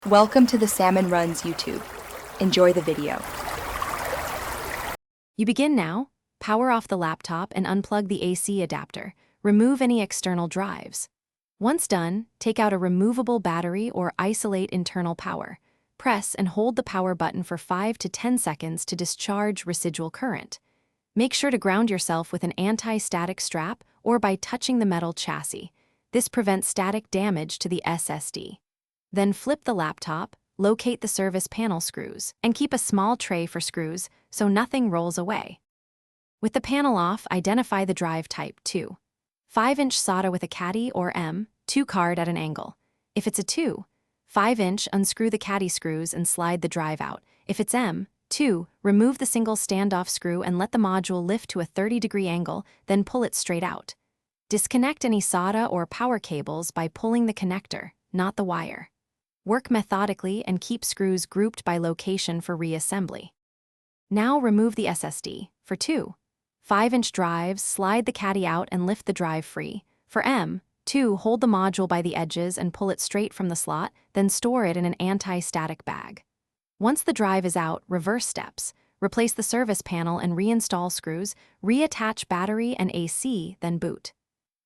Welcome to the Salmon Runs YouTube. Enjoy the video. You begin now. Power off the laptop and unplug the AC adapter. Remove any external drives. Once done, take out a removable battery or isolate internal power. Press and hold the power button for 5 to 10 seconds to discharge residual current. Make sure to ground yourself with an anti-static strap or by touching the metal chassis. This prevents static damage to the SSD. Then flip the laptop, locate the service panel screws, and keep a small tray for screws so nothing rolls away. With the panel off, identify the drive type 2. 5-inch SATA with a caddy or M2 card at an angle. If it's a 2, 5-inch, unscrew the caddy screws and slide the drive out. If it's M2, remove the single standoff screw and let the module lift to a 30-degree angle, then pull it straight out. Disconnect any SATA or power cables by pulling the connector, not the wire. Work methodically and keep screws grouped by location for reassembly. Now remove the SSD. For 2, 5-inch drives, slide the caddy out and lift the drive free. For M2, hold the module by the edges and pull it straight from the slot, then store it in an anti-static bag. Once the drive is out, reverse steps. Replace the service panel and reinstall screws, reattach battery and AC, then boot.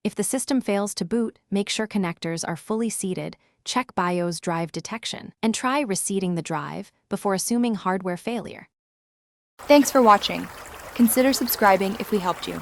If the system fails to boot, make sure connectors are fully seated, check BIOS drive detection, and try reseating the drive before assuming hardware failure. Thanks for watching. Consider subscribing if we helped you.